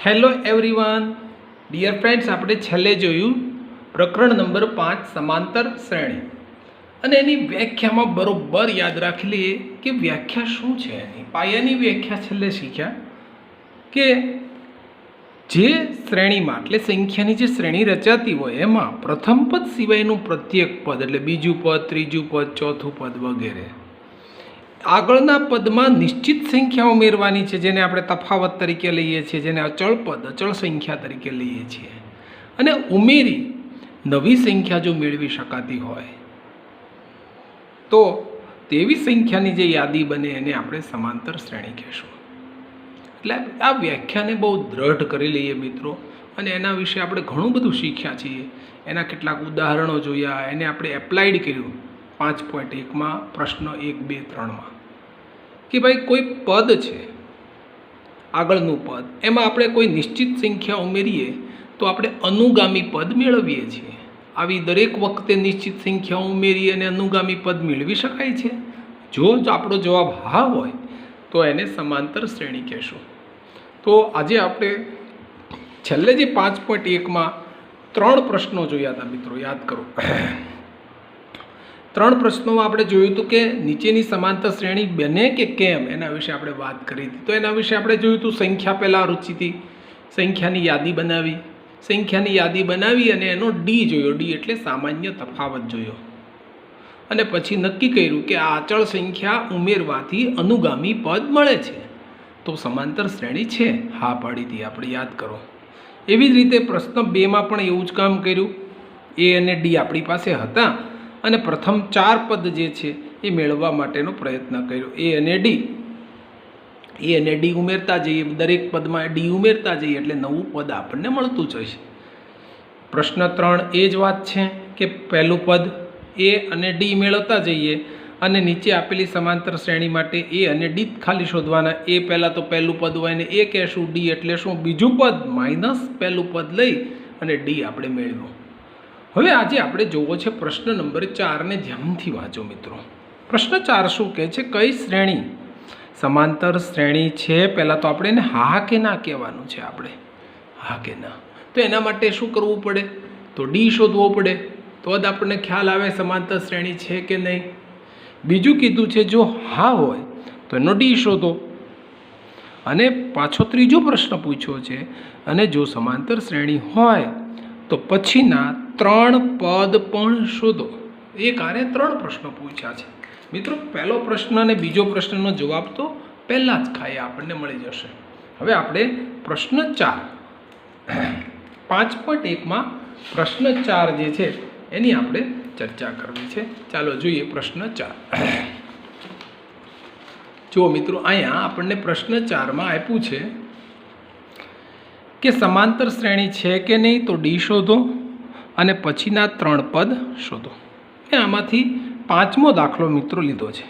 Hello everyone dear friends, આપણે છેલ્લે જોયું પ્રકરણ નંબર 5 સમાંતર શ્રેણી, અને એની વ્યાખ્યામાં બરોબર યાદ રાખી લઈએ કે વ્યાખ્યા શું છે. એની પાયાની વ્યાખ્યા છેલ્લે શીખ્યા કે જે શ્રેણીમાં એટલે સંખ્યાની જે શ્રેણી રચાતી હોય એમાં પ્રથમ પદ સિવાયનું પ્રત્યેક પદ એટલે બીજું પદ, ત્રીજું પદ, ચોથું પદ વગેરે આગળના પદમાં નિશ્ચિત સંખ્યા ઉમેરવાની છે, જેને આપણે તફાવત તરીકે લઈએ છીએ, જેને અચળ પદ, અચળ સંખ્યા તરીકે લઈએ છીએ, અને ઉમેરી નવી સંખ્યા જો મેળવી શકાતી હોય તો તેવી સંખ્યાની જે યાદી બને એને આપણે સમાંતર શ્રેણી કહેશું. એટલે આ વ્યાખ્યાને બહુ દ્રઢ કરી લઈએ મિત્રો, અને એના વિશે આપણે ઘણું બધું શીખ્યા છીએ. એના કેટલાક ઉદાહરણો જોયા, એને આપણે એપ્લાઇડ કર્યું 5.1માં પ્રશ્ન 1, 2, 3માં કે ભાઈ કોઈ પદ છે, આગળનું પદ, એમાં આપણે કોઈ નિશ્ચિત સંખ્યા ઉમેરીએ તો આપણે અનુગામી પદ મેળવીએ છીએ. આવી દરેક વખતે નિશ્ચિત સંખ્યા ઉમેરી અને અનુગામી પદ મેળવી શકાય છે? જો આપણો જવાબ હા હોય તો એને સમાંતર શ્રેણી કહેશું. તો આજે આપણે છેલ્લે જે 5.1માં 3 પ્રશ્નો જોયા હતા મિત્રો, યાદ કરો. 3 પ્રશ્નોમાં આપણે જોયું હતું કે નીચેની સમાંતર શ્રેણી બને કે કેમ, એના વિશે આપણે વાત કરી હતી. તો એના વિશે આપણે જોયું હતું સંખ્યા પહેલાં રુચિ હતી, સંખ્યાની યાદી બનાવી અને એનો ડી જોયો. ડી એટલે સામાન્ય તફાવત જોયો, અને પછી નક્કી કર્યું કે આ અચળ સંખ્યા ઉમેરવાથી અનુગામી પદ મળે છે, તો સમાંતર શ્રેણી છે. હા પાડી હતી આપણે, યાદ કરો. એવી જ રીતે પ્રશ્ન 2માં પણ એવું જ કામ કર્યું. એ અને ડી આપણી પાસે હતા અને પ્રથમ 4 પદ જે છે એ મેળવવા માટેનો પ્રયત્ન કર્યો. એ અને ડી ઉમેરતા જઈએ, દરેક પદમાં ડી ઉમેરતા જઈએ એટલે નવું પદ આપણને મળતું જશે. પ્રશ્ન 3 એ જ વાત છે કે પહેલું પદ એ અને ડી મેળવતા જઈએ અને નીચે આપેલી સમાંતર શ્રેણી માટે એ અને ડી ખાલી શોધવાના. એ પહેલાં તો પહેલું પદ હોય ને એ કહેશું, ડી એટલે શું? બીજું પદ માઇનસ પહેલું પદ લઈ અને ડી આપણે મેળવ્યું. હવે આજે આપણે જોવો છે પ્રશ્ન નંબર 4 ને ધ્યાનથી વાંચો મિત્રો. પ્રશ્ન 4 શું કહે છે? કઈ શ્રેણી સમાંતર શ્રેણી છે? પહેલાં તો આપણે એને હા કે ના કહેવાનું છે. આપણે હા કે ના, તો એના માટે શું કરવું પડે? તો ડી શોધવો પડે, તો જ આપણને ખ્યાલ આવે સમાંતર શ્રેણી છે કે નહીં. બીજું કીધું છે જો હા હોય તો એનો ડી શોધો, અને પાછો ત્રીજો પ્રશ્ન પૂછ્યો છે, અને જો સમાંતર શ્રેણી હોય તો પછીના 3 પદ પણ શોધો. એક આરે 3 પ્રશ્નો પૂછ્યા છે મિત્રો. પહેલો પ્રશ્ન અને બીજો પ્રશ્નનો જવાબ તો પહેલાં જ ખાઈએ આપણને મળી જશે. હવે આપણે પ્રશ્ન 4 5.1માં પ્રશ્ન 4 જે છે એની આપણે ચર્ચા કરવી છે. ચાલો જોઈએ પ્રશ્ન 4. જુઓ મિત્રો, અહીંયા આપણને પ્રશ્ન 4માં આપ્યું છે કે સમાંતર શ્રેણી છે કે નહીં, તો ડી શોધો અને પછીના 3 પદ શોધો. આમાંથી 5મો દાખલો મિત્રો લીધો છે,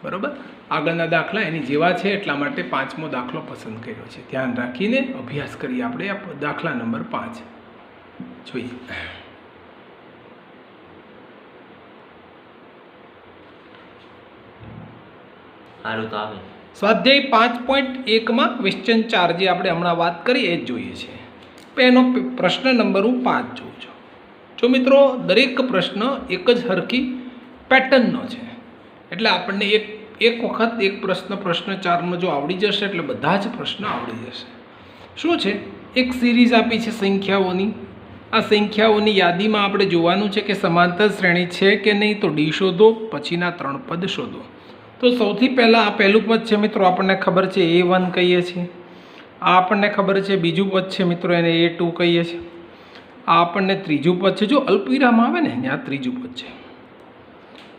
બરાબર. આગળના દાખલા એની જેવા છે એટલા માટે 5મો દાખલો પસંદ કર્યો છે. ધ્યાન રાખીને અભ્યાસ કરીએ આપણે આ દાખલા નંબર 5 જોઈએ. સ્વાધ્યાય 5.1માં ક્વેશ્ચન 4 જે આપણે હમણાં વાત કરી એ જ જોઈએ છે. એનો પ્રશ્ન નંબર હું 5 જોઉં છું. જો મિત્રો, દરેક પ્રશ્ન એક જ હરખી પેટર્નનો છે, એટલે આપણને એક વખત એક પ્રશ્ન 4માં જો આવડી જશે એટલે બધા જ પ્રશ્ન આવડી જશે. શું છે? એક સિરીઝ આપી છે સંખ્યાઓની. આ સંખ્યાઓની યાદીમાં આપણે જોવાનું છે કે સમાંતર શ્રેણી છે કે નહીં, તો ડી શોધો, પછીના 3 પદ શોધો. તો સૌથી પહેલાં આ પહેલું પદ છે મિત્રો, આપણને ખબર છે A1 કહીએ છીએ. આ આપણને ખબર છે બીજું પદ છે મિત્રો, એને A2 કહીએ છીએ. આ આપણને ત્રીજું પદ છે, જો અલ્પવિરામ આવે ને ત્યાં ત્રીજું પદ છે.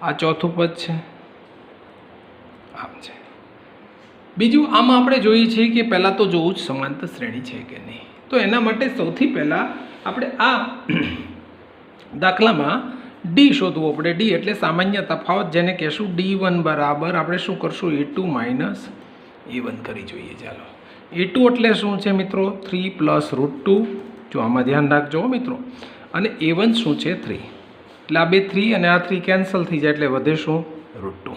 આ ચોથું પદ છે, આમ છે. બીજું આમાં આપણે જોઈએ છીએ કે પહેલાં તો જોવું જ સમાંતર શ્રેણી છે કે નહીં. તો એના માટે સૌથી પહેલાં આપણે આ દાખલામાં ડી શોધવો પડે. ડી એટલે સામાન્ય તફાવત, જેને કહેશું D1 બરાબર આપણે શું કરશું? A2 માઇનસ A1 કરી જોઈએ. ચાલો, A2 એટલે શું છે મિત્રો? 3 + √2. જો આમાં ધ્યાન રાખજો મિત્રો. અને A1 શું છે? 3. એટલે આ બે 3 અને આ 3 કેન્સલ થઈ જાય એટલે વધે શું? √2.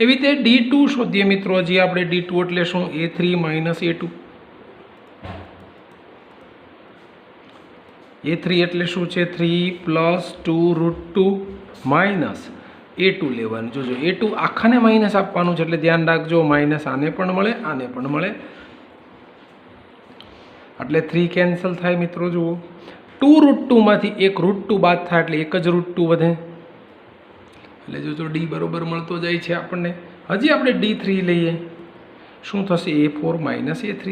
એવી રીતે D2 શોધીએ મિત્રો. હજી આપણે D2 એટલે શું? A3 - A2. A3 એટલે શું છે 3 + 2√2 માઇનસ A2 લેવાનું. જોજો A2 આખાને માઇનસ આપવાનું છે એટલે ધ્યાન રાખજો, માઇનસ આને પણ મળે આને પણ મળે એટલે 3 કેન્સલ થાય મિત્રો. જુઓ 2√2 માંથી એક √2 બાદ થાય એટલે એક જ √2 વધે એટલે જોજો D બરોબર મળતો જાય છે આપણને. હજી આપણે D3 લઈએ, શું થશે A4 - A3.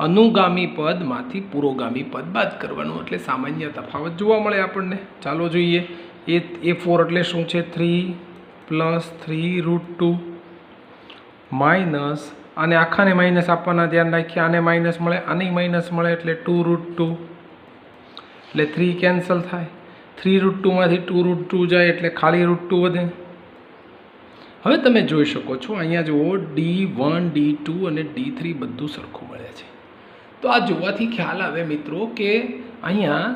અનુગામી પદમાંથી પુરોગામી પદ બાદ કરવાનું એટલે સામાન્ય તફાવત જોવા મળે આપણને. ચાલો જોઈએ. A4 એટલે શું છે 3 + 3√2 માઇનસ આને આખાને માઇનસ આપવાના, ધ્યાન રાખીએ આને માઇનસ મળે આને માઇનસ મળે એટલે 2√2 એટલે 3 કેન્સલ થાય. 3√2 માંથી 2√2 જાય એટલે ખાલી √2 વધે. હવે તમે જોઈ શકો છો અહીંયા જુઓ D1 D2 અને D3 બધું સરખું મળે છે. તો આ જોવાથી ખ્યાલ આવે મિત્રો કે અહીંયા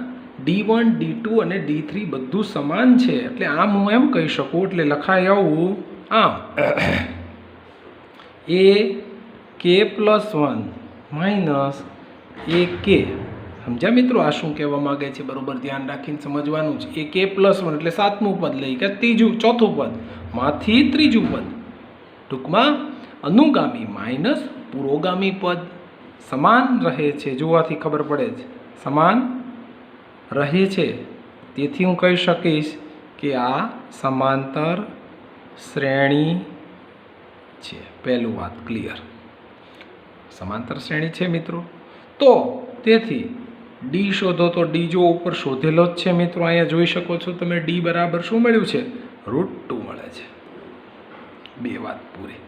D1 D2 અને D3 બધું સમાન છે એટલે આમ હું એમ કહી શકું એટલે લખાય આવું આમ AK+1 માઇનસ AK. સમજ્યા મિત્રો આ શું કહેવા માગે છે? બરોબર ધ્યાન રાખીને સમજવાનું છે. AK+1 એટલે સાતમું પદ લઈ કે ચોથું પદ માંથી ત્રીજું પદ. ટૂંકમાં અનુગામી માઇનસ પુરોગામી પદ સમાન રહે છે. જોવાથી ખબર પડે છે સમાન રહે છે. તેથી હું કહી શકીશ કે આ સમાંતર શ્રેણી છે. પહેલું વાત ક્લિયર, સમાંતર શ્રેણી છે મિત્રો. તો તેથી D શોધો તો D જો ઉપર શોધેલો જ છે મિત્રો. અહીંયા જોઈ શકો છો તમે D બરાબર શું મળ્યું છે √2 મળે છે. બે વાત પૂરી.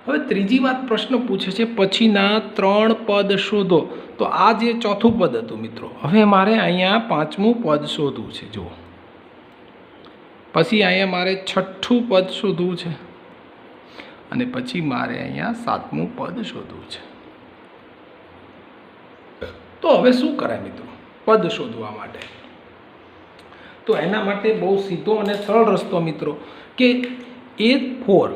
હવે ત્રીજી વાત પ્રશ્ન પૂછે છે પછીના 3 પદ શોધો. તો આ જે ચોથું પદ હતું મિત્રો, હવે મારે અહીંયા પાંચમું પદ શોધવું છે. જુઓ પછી અહીંયા મારે છઠ્ઠું પદ શોધવું છે અને પછી મારે અહીંયા સાતમું પદ શોધવું છે. તો હવે શું કરાય મિત્રો પદ શોધવા માટે? તો એના માટે બહુ સીધો અને સરળ રસ્તો મિત્રો કે A4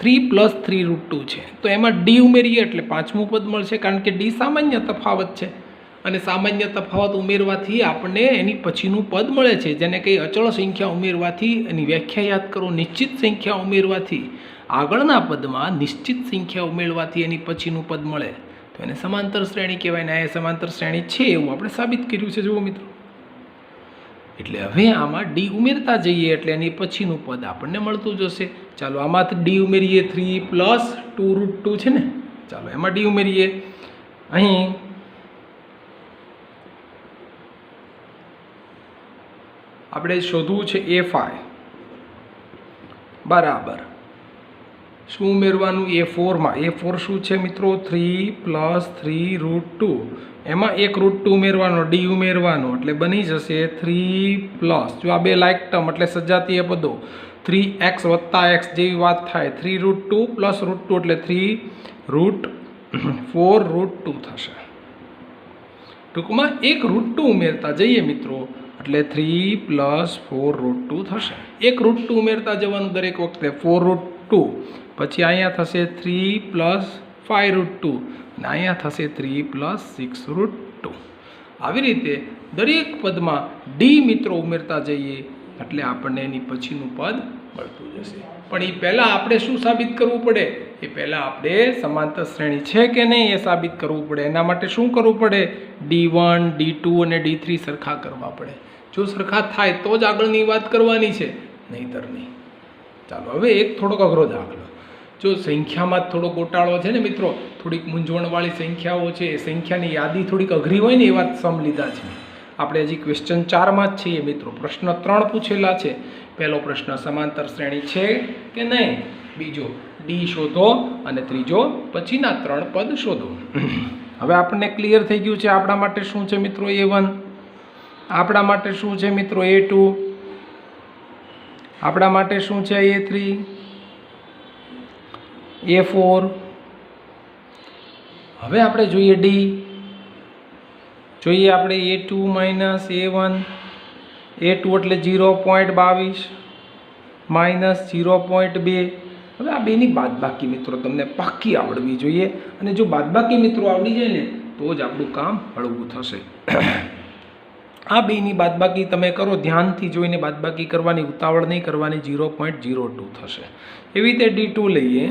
3 + 3√2 છે તો એમાં D ઉમેરીએ એટલે પાંચમું પદ મળશે, કારણ કે D સામાન્ય તફાવત છે અને સામાન્ય તફાવત ઉમેરવાથી આપણને એની પછીનું પદ મળે છે. જેને કંઈ અચળ સંખ્યા ઉમેરવાથી એની વ્યાખ્યા યાદ કરો. નિશ્ચિત સંખ્યા ઉમેરવાથી આગળના પદમાં નિશ્ચિત સંખ્યા ઉમેરવાથી એની પછીનું પદ મળે તો એને સમાંતર શ્રેણી કહેવાય ને. આ સમાંતર શ્રેણી છે એવું આપણે સાબિત કર્યું છે. જુઓ મિત્રો, એટલે હવે આમાં D ઉમેરતા જઈએ એટલે એની પછીનું પદ આપણને મળતું જશે. ચાલો આમાં D ઉમેરીએ 3 + 2√2 છે ને. ચાલો એમાં D ઉમેરીએ. અહીં આપણે શોધવું છે A5 બરાબર શું ઉમેરવાનું A4માં. A4 શું છે મિત્રો 3 + 3√2. એમાં એક √2 ઉમેરવાનો, D ઉમેરવાનો એટલે બની જશે 3 + જો આ બે લાઈક ટર્મ એટલે સજાતીય પદો 3x + x જેવી વાત થાય 3√2 + √2 એટલે 3√4√2 થશે. ટૂંકમાં એક √2 ઉમેરતા જઈએ મિત્રો એટલે 3 + 4√2 થશે. એક √2 ઉમેરતા જવાનું દરેક વખતે 4√2, પછી અહીંયા થશે 3 + 5√2 અને અહીંયા થશે 3 + 6√2. આવી રીતે દરેક પદમાં D મિત્રો ઉમેરતા જઈએ એટલે આપણને એની પછીનું પદ મળતું જશે. પણ એ પહેલાં આપણે શું સાબિત કરવું પડે? એ પહેલાં આપણે સમાંતર શ્રેણી છે કે નહીં એ સાબિત કરવું પડે. એના માટે શું કરવું પડે? D1 D2 અને D3 સરખા કરવા પડે. જો સરખા થાય તો જ આગળની વાત કરવાની છે, નહીંતર નહીં. ચાલો હવે એક થોડોક અઘરો દાખલો. જો સંખ્યામાં થોડો ગોટાળો છે ને મિત્રો, થોડીક મૂંઝવણવાળી સંખ્યાઓ છે, એ સંખ્યાની યાદી થોડીક અઘરી હોય ને એ વાત સમ લીધા છે. આપણે હજી ક્વેશ્ચન 4માં જ છીએ મિત્રો. પ્રશ્ન 3 પૂછેલા છે. પહેલો પ્રશ્ન સમાંતર શ્રેણી છે કે નહીં, બીજો D શોધો અને ત્રીજો પછીના 3 પદ શોધો. હવે આપણને ક્લિયર થઈ ગયું છે આપણા માટે શું છે મિત્રો A1, આપણા માટે શું છે મિત્રો A2, આપણા માટે શું છે A3, A4. હવે આપણે જોઈએ D. જોઈએ આપણે A2 - A1. A2 એટલે 0.22 -0.2. હવે આ બેની બાદબાકી મિત્રો તમને પાક્કી આવડવી જોઈએ અને જો બાદબાકી મિત્રો આવડી જાય ને તો જ આપણું કામ હળવું થશે. આ બેની બાદબાકી તમે કરો, ધ્યાનથી જોઈને બાદબાકી કરવાની, ઉતાવળ નહીં કરવાની. 0.02 થશે. એવી રીતે D2 લઈએ.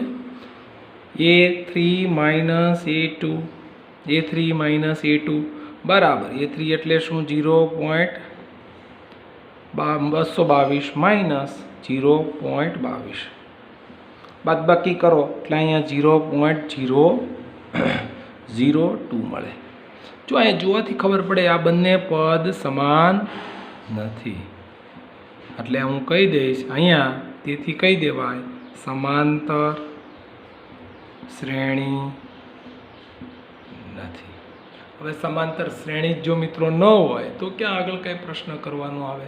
A3 minus A2, A3 minus A2 બરાબર. A3 એટલે શું? 0.222 માઇનસ 0.22. બાદબાકી કરો એટલે અહીંયા 0.002 મળે. જો અહીંયા જોવાથી ખબર પડે આ બંને પદ સમાન નથી, એટલે હું કહી દઈશ અહીંયા, તેથી કહી દેવાય સમાંતર શ્રેણી નથી. હવે સમાંતર શ્રેણી જો મિત્રો ન હોય તો ક્યાં આગળ કંઈ પ્રશ્ન કરવાનો આવે?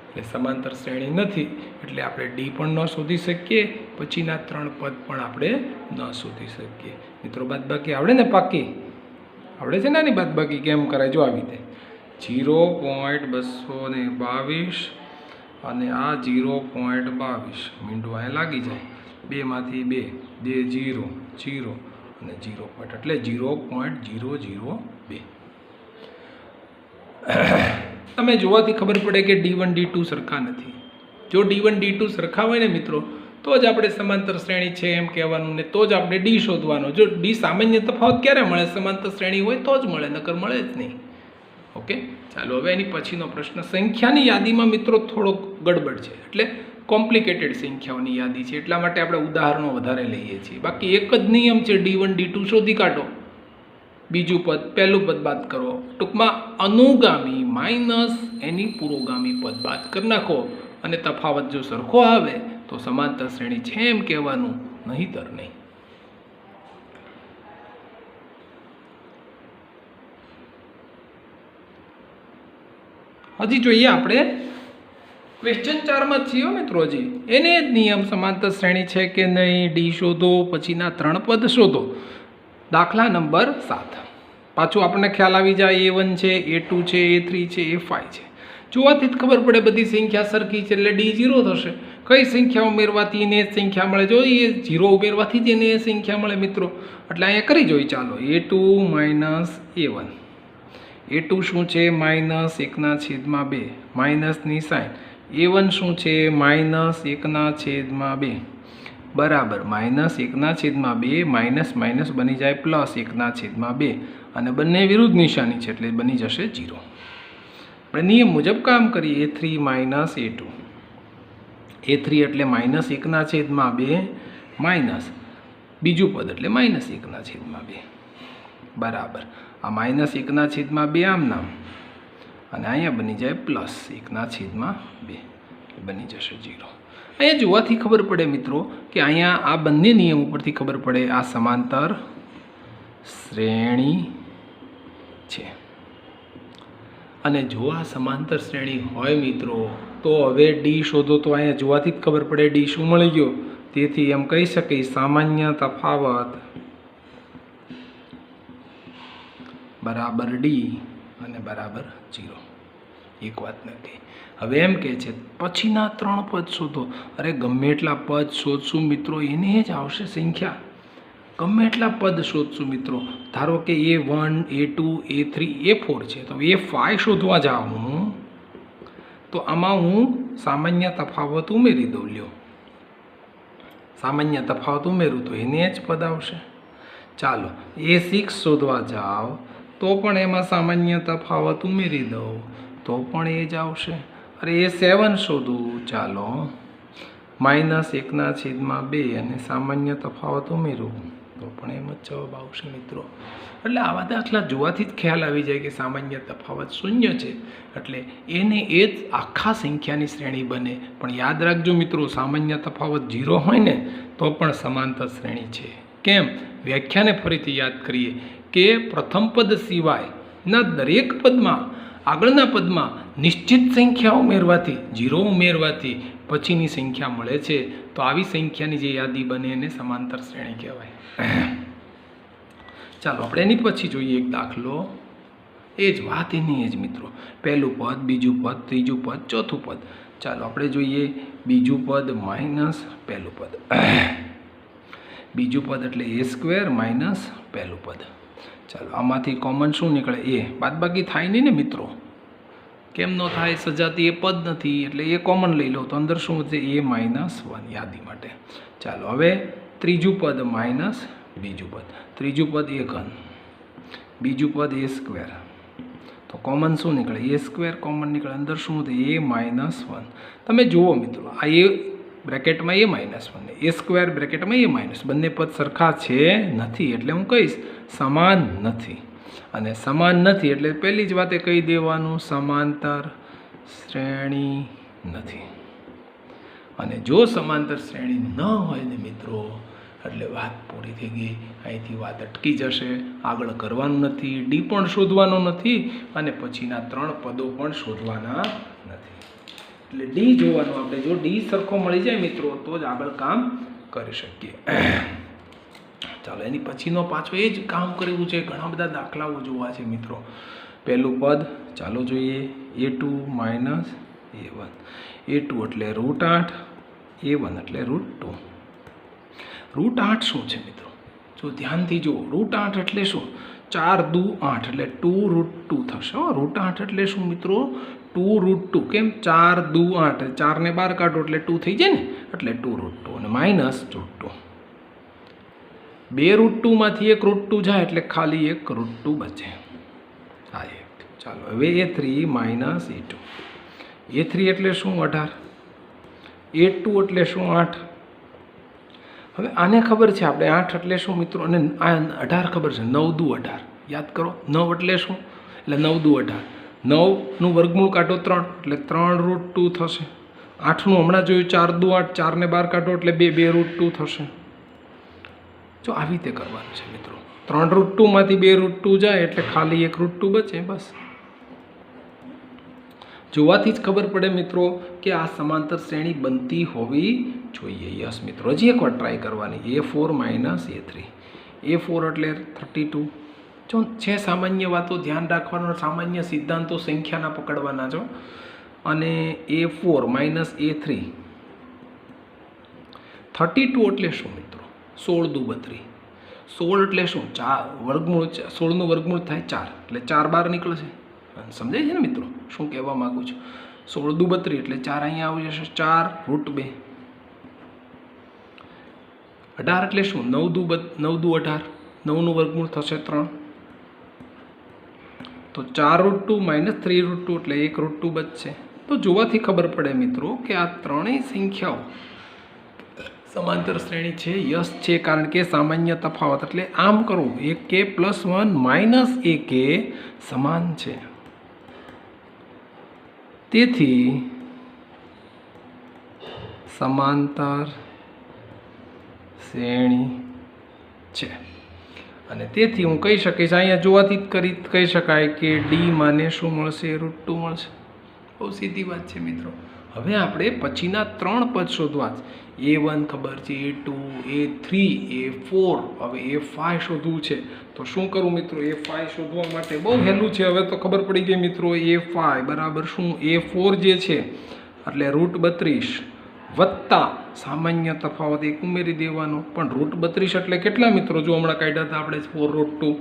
એટલે સમાંતર શ્રેણી નથી એટલે આપણે ડી પણ ન શોધી શકીએ, પછીના 3 પદ પણ આપણે ન શોધી શકીએ. મિત્રો બાદબાકી આવડે ને? પાકી આવડે છે ને? આની બાદબાકી કેમ કરાય? જો આવી રીતે 0.222 અને આ 0.22 મીંડું અહીંયા લાગી જાય. 2 માંથી 2 0 0 અને 0 પોઈન્ટ એટલે 0.002. તમે જોવાથી ખબર પડે કે D1 D2 સરખા નથી. જો D1 D2 સરખા હોય ને મિત્રો તો જ આપણે સમાંતર શ્રેણી છે એમ કહેવાનું, ને તો જ આપણે D શોધવાનો. જો D સામાન્ય તફાવત ક્યારે મળે? સમાંતર શ્રેણી હોય તો જ મળે, નકર મળે જ નહીં. ઓકે, ચાલો હવે એની પછીનો પ્રશ્ન. સંખ્યાની યાદીમાં મિત્રો થોડોક ગડબડ છે, એટલે કોમ્પ્લિકેટેડ સંખ્યાઓની યાદી છે, એટલા માટે આપણે ઉદાહરણો વધારે લઈએ છીએ. બાકી એક જ નિયમ છે, D1 D2 શોધી કાઢો, બીજું પદ પહેલું પદ બાદ કરો. ટૂંકમાં અનુગામી માઇનસ એની પુરોગામી પદ બાદ કરી નાખો અને તફાવત જો સરખો આવે તો સમાંતર શ્રેણી છે એમ કહેવાનું, નહીંતર નહીં. હજી જોઈએ આપણે ક્વેશ્ચન 4માં છીએ મિત્રો. હજી એને જ નિયમ સમાંતર શ્રેણી છે કે નહીં, ડી શોધો, પછીના 3 પદ શોધો. દાખલા નંબર 7. પાછું આપણને ખ્યાલ આવી જાય A1 છે, A2 છે, A3 છે, A5 છે. જોવાથી જ ખબર પડે બધી સંખ્યા સરખી છે એટલે D 0 થશે. કઈ સંખ્યા ઉમેરવાથી એને સંખ્યા મળે? જો એ 0 ઉમેરવાથી જ એને સંખ્યા મળે મિત્રો. એટલે અહીંયા કરી જોઈએ. ચાલો A2 માઇનસ A1. A2 શું છે? -1/2 માઇનસની સાઇન. A1 શું છે? -1/2 બરાબર. -1/2 માઇનસ માઇનસ બની જાય +1/2 અને બંને વિરુદ્ધ નિશાની છે એટલે બની જશે 0. આપણે નિયમ મુજબ કામ કરીએ. A3 minus A2. A3 એટલે -1/2 માઇનસ બીજું પદ એટલે -1/2 બરાબર. આ -1/2 આમ નામ અને અહીંયા બની જાય +1/2 બની જશે 0. અહીંયા જોવાથી ખબર પડે મિત્રો કે અહીંયા આ બંને નિયમ ઉપરથી ખબર પડે આ સમાંતર શ્રેણી છે. અને જો આ સમાંતર શ્રેણી હોય મિત્રો તો હવે ડી શોધો. તો અહીંયા જોવાથી જ ખબર પડે ડી શું મળી ગયો. તેથી એમ કહી શકાય સામાન્ય તફાવત બરાબર ડી અને બરાબર 0. એક વાત નથી. હવે એમ કહે છે પછીના 3 પદ શોધો. અરે ગમે એટલા પદ શોધશું મિત્રો એને જ આવશે સંખ્યા. ગમે એટલા પદ શોધશું મિત્રો. ધારો કે A1 A2 A3 A4 છે તો A5 શોધવા જાઉં તો આમાં હું સામાન્ય તફાવત ઉમેરી દઉં. લ્યો, સામાન્ય તફાવત ઉમેરું તો એને જ પદ આવશે. ચાલો A6 શોધવા જાઓ તો પણ એમાં સામાન્ય તફાવત ઉમેરી દઉં તો પણ એ જ આવશે. અરે A7 શોધું, ચાલો -1/2 અને સામાન્ય તફાવત ઉમેરું તો પણ એમ જ જવાબ આવશે મિત્રો. એટલે આવા દાખલા જોવાથી જ ખ્યાલ આવી જાય કે સામાન્ય તફાવત 0 છે એટલે એને એ જ આખા સંખ્યાની શ્રેણી બને. પણ યાદ રાખજો મિત્રો, સામાન્ય તફાવત 0 હોય ને તો પણ સમાંતર શ્રેણી છે. કેમ? વ્યાખ્યાને ફરીથી યાદ કરીએ કે પ્રથમ પદ સિવાયના દરેક પદમાં આગળના પદમાં નિશ્ચિત સંખ્યા ઉમેરવાથી 0 ઉમેરવાથી પછીની સંખ્યા મળે છે. તો આવી સંખ્યાની જે યાદી બને એને સમાંતર શ્રેણી કહેવાય. ચાલો આપણે એની પછી જોઈએ એક દાખલો. એ જ વાત એની જ મિત્રો. પહેલું પદ, બીજું પદ, ત્રીજું પદ, ચોથું પદ. ચાલો આપણે જોઈએ બીજું પદ માઇનસ પહેલું પદ. બીજું પદ એટલે એ સ્ક્વેર માઇનસ પહેલું પદ. ચાલો આમાંથી કોમન શું નીકળે? એ. બાદબાકી થાય નહીં ને મિત્રો? કેમ ન થાય? સજાતી એ પદ નથી એટલે એ કોમન લઈ લો તો અંદર શું વધશે? એ -1 યાદી માટે. ચાલો હવે ત્રીજું પદ માઇનસ બીજું પદ. ત્રીજું પદ એ ઘન, બીજું પદ એ સ્ક્વેર, તો કોમન શું નીકળે? એ સ્ક્વેર કોમન નીકળે. અંદર શું વધે? એ -1. તમે જુઓ મિત્રો, આ એ બ્રેકેટમાં એ -1 ને એ સ્ક્વેર બ્રેકેટમાં એ માઇનસ, બંને પદ સરખા છે નથી એટલે હું કહીશ સમાન નથી. અને સમાન નથી એટલે પહેલી જ વાતે કહી દેવાનું સમાંતર શ્રેણી નથી. અને જો સમાંતર શ્રેણી ન હોય ને મિત્રો એટલે વાત પૂરી થઈ ગઈ. અહીંથી વાત અટકી જશે, આગળ કરવાનું નથી, ડી પણ શોધવાનો નથી અને પછીના 3 પદો પણ શોધવાના નથી. એટલે ડી જોવાનું આપણે. જો ડી સરખો મળી જાય મિત્રો તો જ આગળ કામ કરી શકીએ. ચાલો એની પછીનો પાછો એ જ કામ કરવું છે. ઘણા બધા દાખલાઓ જોવા છે મિત્રો. પહેલું પદ ચાલો જોઈએ. a2 minus a1. a2 એટલે √8, a1 એટલે √2. √8 શું છે મિત્રો? જો ધ્યાનથી જુઓ, √8 એટલે શું? 4 દુ 8 એટલે 2√2 થશે. √8 એટલે શું મિત્રો? 2√2. કેમ? 4 દુ 8, 4 ને 12 કાઢો એટલે 2 થઈ જાય ને, એટલે 2√2 અને માઇનસ √2. 2√2 માંથી એક √2 જાય એટલે ખાલી એક √2 બચે. હા એ. ચાલો હવે a3 માઇનસ a2. a3 એટલે શું? 18. a2 એટલે શું? 8. હવે આને ખબર છે આપણે 8 એટલે શું મિત્રો, અને આ 18 ખબર છે. 9 દુ 18 યાદ કરો. 9 એટલે શું? એટલે 9 દુ 18. 9નું વર્ગમૂળ કાઢો 3 એટલે 3√2 થશે. 8નું હમણાં જોયું 4 દુ 8, 4 ને 12 કાઢો એટલે 2√2 થશે. જો આવી રીતે કરવાનું છે મિત્રો. 3√2 માંથી 2√2 જાય એટલે ખાલી એક √2 બચે. બસ જોવાથી જ ખબર પડે મિત્રો કે આ સમાંતર શ્રેણી બનતી હોવી જોઈએ. યસ મિત્રો, હજી એકવાર ટ્રાય કરવાની. a4 minus a3. a4 એટલે 32. જો છે સામાન્ય વાતો ધ્યાન રાખવાનો, સામાન્ય સિદ્ધાંતો સંખ્યાના પકડવાના છો. અને a4 માઇનસ a3. 32 એટલે શું મિત્રો? 16 દુ 32. 16 એટલે શું? 4 વર્ગમૂળ, 16નું વર્ગમૂળ થાય 4 એટલે 4 બહાર નીકળે છે. સમજાય છે ને મિત્રો શું કહેવા માગું છું? 16 દુ 32 એટલે 4 અહીંયા આવી જશે. 4√2. 18 એટલે શું? 9 દુ 18. 9નું વર્ગમૂળ થશે 3. તો 4√2 માઇનસ 3√2 એટલે 1√2 બચશે. તો જોવાથી ખબર પડે મિત્રો કે આ ત્રણેય સંખ્યાઓ સમાંતર શ્રેણી છે. યસ છે, કારણ કે સામાન્ય તફાવત એટલે આમ કરો, ak +1 માઇનસ ak સમાન છે. તેથી સમાંતર શ્રેણી છે. અને તેથી હું કહી શકીશ, અહીંયા જોવાથી જ કહી શકાય કે ડી માને શું મળશે? √2 મળશે. બહુ સીધી વાત છે મિત્રો. હવે આપણે પછીના 3 પદ શોધવા છે. a1 ખબર છે, a2, a3, a4. હવે a5 શોધવું છે. તો શું કરું મિત્રો? a5 શોધવા માટે બહુ સહેલું છે. હવે તો ખબર પડી ગઈ મિત્રો. a5 બરાબર શું? a4 જે છે એટલે √32 વત્તા સામાન્ય તફાવત 1 ઉમેરી દેવાનો. પણ √32 એટલે કેટલા મિત્રો? જો હમણાં કાઢ્યા હતા આપણે 4√2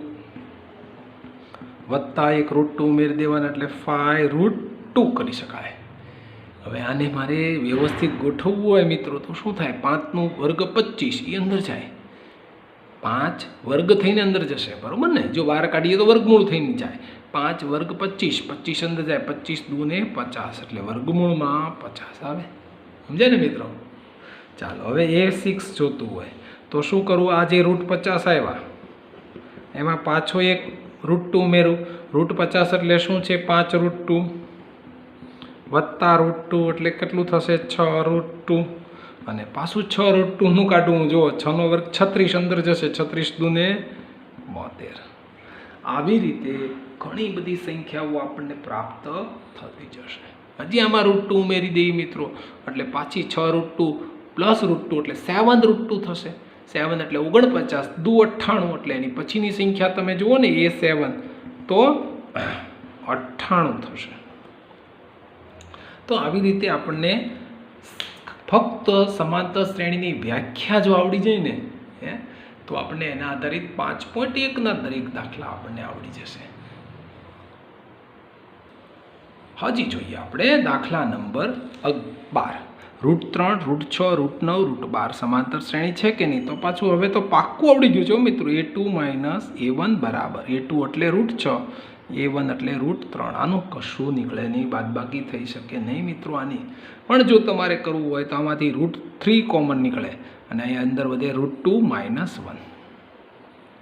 વત્તા 1 √2 ઉમેરી દેવાના એટલે 5√2 કરી શકાય. હવે આને મારે વ્યવસ્થિત ગોઠવવું હોય મિત્રો તો શું થાય? 5નું વર્ગ 25 એ અંદર જાય. 5 વર્ગ થઈને અંદર જશે, બરાબર ને? જો બહાર કાઢીએ તો વર્ગમૂળ થઈને જાય. 5 વર્ગ 25, 25 અંદર જાય. 25 દુ ને 50 એટલે વર્ગમૂળમાં 50 આવે. સમજાય ને મિત્રો? ચાલો હવે a6 જોતું હોય તો શું કરવું? આ જે √50 આવ્યા એમાં પાછો એક √2 ઉમેરું. √50 એટલે શું છે? 5√2 વત્તા √2 એટલે કેટલું થશે? 6√2. અને પાછું 6√2નું કાઢવું. જો 6નો વર્ગ 36 અંદર જશે. 36 દુ ને 72. આવી રીતે ઘણી બધી સંખ્યાઓ આપણને પ્રાપ્ત થતી જશે. હજી આમાં √2 ઉમેરી દઈએ મિત્રો એટલે પાછી 6√2 પ્લસ √2 એટલે 7√2 થશે. 7 એટલે 49 દુ 98 એટલે એની પછીની સંખ્યા તમે જુઓ ને a7 તો 98 થશે. તો આવી રીતે આપણને ફક્ત સમાંતર શ્રેણીની વ્યાખ્યા જો આવડી જાય ને હે તો આપણને એના આધારિત 5.1ના દરેક દાખલા આપણને આવડી જશે. હજી જોઈએ આપણે દાખલા નંબર 12. √3, √6, √9, √12 સમાંતર શ્રેણી છે કે નહીં? તો પાછું હવે તો પાક્કું આવડી ગયું છે મિત્રો. a2 - a1 બરાબર a2 એટલે √6, a1 એટલે √3. આનું કશું નીકળે નહીં, બાદબાકી થઈ શકે નહીં મિત્રો આની. પણ જો તમારે કરવું હોય તો આમાંથી √3 કોમન નીકળે અને અહીંયા અંદર વધે √2 - 1.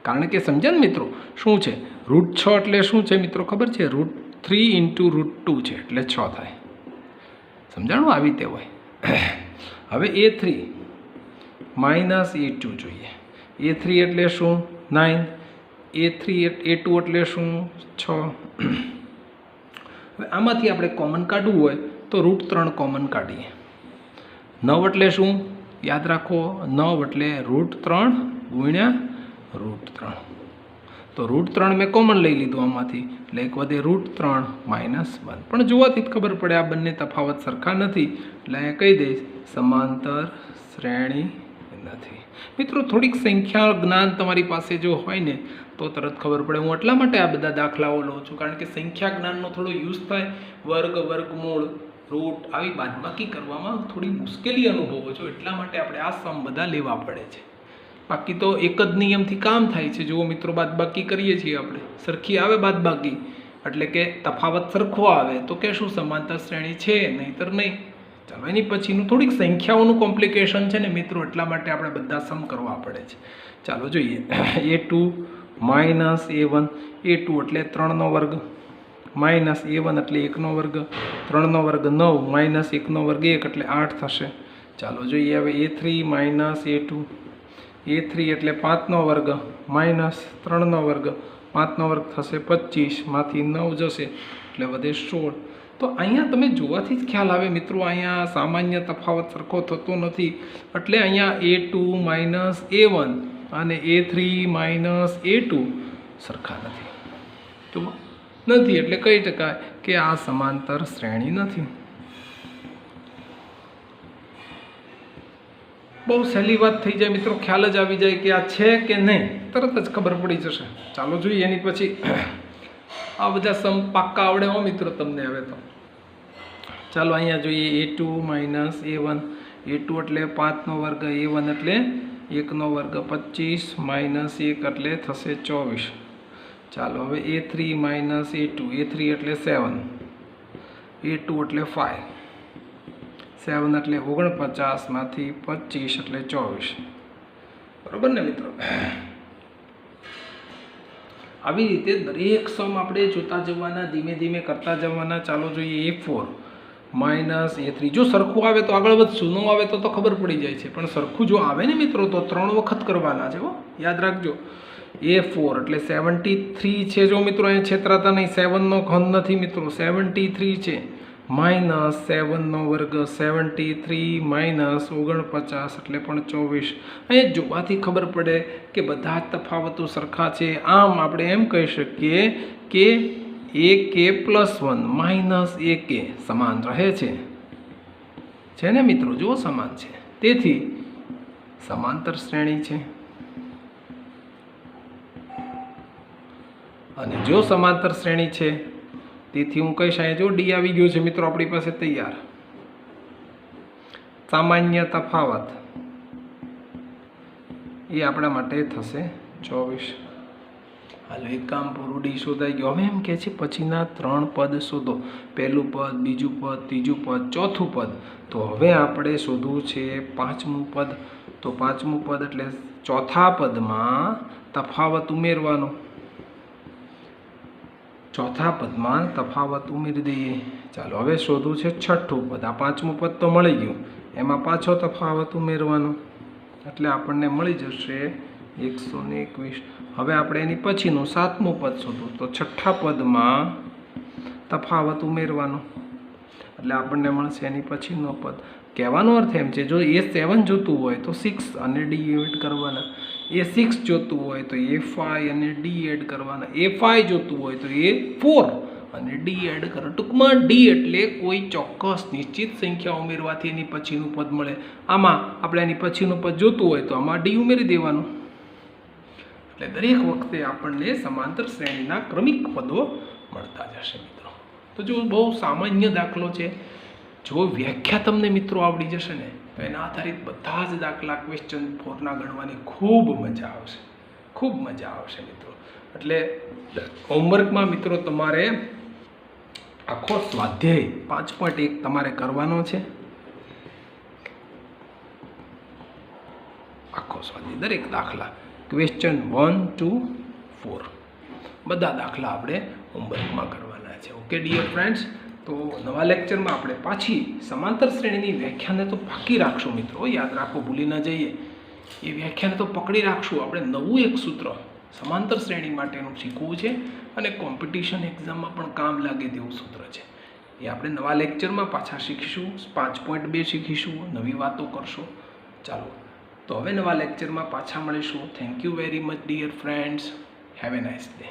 કારણ કે સમજ્યા ને મિત્રો શું છે? √6 એટલે શું છે મિત્રો ખબર છે? √3 × √2 છે એટલે 6 થાય. સમજાણું? આવી રીતે હોય. હવે a3 - a2 જોઈએ. a3 એટલે શું? 9. a2 એટલે શું? 6. હવે આમાંથી આપણે કોમન કાઢવું હોય તો √3 કોમન કાઢીએ. 9 એટલે શું? યાદ રાખો, 9 એટલે √3 × √3. તો √3 મેં કોમન લઈ લીધું આમાંથી એટલે એક વધે √3 - 1. પણ જોવાથી જ ખબર પડે આ બંને તફાવત સરખા નથી એટલે અહીંયા કહી દઈશ સમાંતર શ્રેણી નથી. મિત્રો થોડીક સંખ્યા જ્ઞાન તમારી પાસે જો હોય ને તો તરત ખબર પડે. હું એટલા માટે આ બધા દાખલાઓ લઉં છું કારણ કે સંખ્યા જ્ઞાનનો થોડો યુઝ થાય. વર્ગ, વર્ગમૂળ, રૂટ આવી બાદબાકી કરવામાં થોડી મુશ્કેલી અનુભવો છો એટલા માટે આપણે આ સમ બધા લેવા પડે છે. બાકી તો એક જ નિયમથી કામ થાય છે. જુઓ મિત્રો, બાદબાકી કરીએ છીએ આપણે, સરખી આવે બાદબાકી એટલે કે તફાવત સરખો આવે તો કે શું સમાંતર શ્રેણી છે, નહીંતર નહીં. ચાલો એની પછીનું થોડીક સંખ્યાઓનું કોમ્પ્લિકેશન છે ને મિત્રો, એટલા માટે આપણે બધા સમ કરવા પડે છે. ચાલો જોઈએ. a2 - a1. a2 એટલે 3નો વર્ગ -a1 એટલે 1નો વર્ગ. 3નો વર્ગ 9 -1નો વર્ગ 1 એટલે 8 થશે. ચાલો જોઈએ હવે a3 - a2. a3 એટલે 5નો વર્ગ -3નો વર્ગ. 5નો વર્ગ થશે 25, માંથી 9 જશે એટલે વધે 16. તો અહીંયા તમે જોવાથી જ ખ્યાલ આવે મિત્રો, અહીંયા સામાન્ય તફાવત સરખો થતો નથી એટલે અહીંયા a2 - a1 અને a3 - a2 સરખા નથી. તો નથી એટલે કહી શકાય કે આ સમાંતર શ્રેણી નથી. બહુ સહેલી વાત થઈ જાય મિત્રો, ખ્યાલ જ આવી જાય કે આ છે કે નહીં, તરત જ ખબર પડી જશે. ચાલો જોઈએ એની પછી આ બધા સમ પાક્કા આવડે હો મિત્રો તમને હવે તો. ચાલો અહીંયા જોઈએ a2 - a1. a2 એટલે 5નો વર્ગ, a1 એટલે 1નો વર્ગ, 25 - 1 એટલે થશે 24. ચાલો હવે a3 - a2. a3 એટલે 7, a2 એટલે 5. 7 એટલે 49, માંથી 25 એટલે 24. બરાબર ને મિત્રો? આવી રીતે દરેક સમ આપણે જોતા જવાના, ધીમે ધીમે કરતા જવાના. ચાલો જોઈએ a4 - a3. જો સરખું આવે તો આગળ વધશું, ન આવે તો ખબર પડી જાય છે. પણ સરખું જો આવે ને મિત્રો તો 3 વખત કરવાના છે હો, યાદ રાખજો. a4 એટલે 73 છે. જો મિત્રો અહીંયા છેતરાતા નહીં, 7નો ઘન નથી મિત્રો, 73 છે. -7નો વર્ગ 73 - 49 એટલે પણ 24. અહીંયા જોવાથી ખબર પડે કે બધા જ તફાવતો સરખા છે. આમ આપણે એમ કહી શકીએ કે ak + 1 - ak સમાન રહે છે ને મિત્રો? જુઓ, સમાન છે, તેથી સમાંતર શ્રેણી છે. અને જો સમાંતર શ્રેણી છે તેથી હું કહીશ, અહીંયા જો ડી આવી ગયો છે મિત્રો આપણી પાસે તૈયાર. સામાન્ય તફાવત એ આપણા માટે થશે 24. હાલો એક કામ પૂરું, ડી શોધાઈ ગયો. હવે એમ કહે છે પછીના 3 પદ શોધો. પહેલું પદ, બીજું પદ, ત્રીજું પદ, ચોથું પદ. તો હવે આપણે શોધવું છે 5મું પદ. તો 5મું પદ એટલે ચોથા પદમાં તફાવત ઉમેરવાનો. ચોથા પદમાં તફાવત ઉમેરી દઈએ. ચાલો હવે શોધવું છે 6થું પદ. આ 5મું પદ તો મળી ગયું, એમાં પાછો તફાવત ઉમેરવાનો એટલે આપણને મળી જશે 121. હવે આપણે એની પછીનું 7મું પદ શોધવું. તો 6થા પદમાં તફાવત ઉમેરવાનો એટલે આપણને મળશે એની પછીનો પદ. કહેવાનો અર્થ એમ છે, જો a7 જોતું હોય તો 6 અને d એડ કરવાના. a6 જોતું હોય તો a5 અને d એડ કરવાના. a5 જોતું હોય તો a4 અને ડી એડ કરો. ટૂંકમાં ડી એટલે કોઈ ચોક્કસ નિશ્ચિત સંખ્યા ઉમેરવાથી એની પછીનું પદ મળે. આમાં આપણે એની પછીનું પદ જોતું હોય તો આમાં ડી ઉમેરી દેવાનું. એટલે દરેક વખતે આપણને સમાંતર શ્રેણીના ક્રમિક પદો મળતા જશે મિત્રો. તો જો બહુ સામાન્ય દાખલો છે. જો વ્યાખ્યા તમને મિત્રો આવડી જશે ને તો એના આધારિત બધા જ દાખલા ક્વેશ્ચન 4ના ગણવાની ખૂબ મજા આવશે. ખૂબ મજા આવશે મિત્રો. એટલે હોમવર્કમાં મિત્રો તમારે આખો સ્વાધ્યાય 5.1 તમારે કરવાનો છે. આખો સ્વાધ્યાય દરેક દાખલા ક્વેશ્ચન 1 to 4 બધા દાખલા આપણે હોમવર્કમાં કરવાના છે. ઓકે ડિયર ફ્રેન્ડ્સ, તો નવા લેક્ચરમાં આપણે પાછી સમાંતર શ્રેણીની વ્યાખ્યાને તો પાકી રાખશું મિત્રો. યાદ રાખો, ભૂલી ન જઈએ. એ વ્યાખ્યાને તો પકડી રાખશું. આપણે નવું એક સૂત્ર સમાંતર શ્રેણી માટેનું શીખવું છે અને કોમ્પિટિશન એક્ઝામમાં પણ કામ લાગે તેવું સૂત્ર છે. એ આપણે નવા લેક્ચરમાં પાછા શીખીશું. 5.2 શીખીશું, નવી વાતો કરશું. ચાલો, તો હવે નવા લેક્ચરમાં પાછા મળીશું. Thank you very much dear friends. Have a nice day.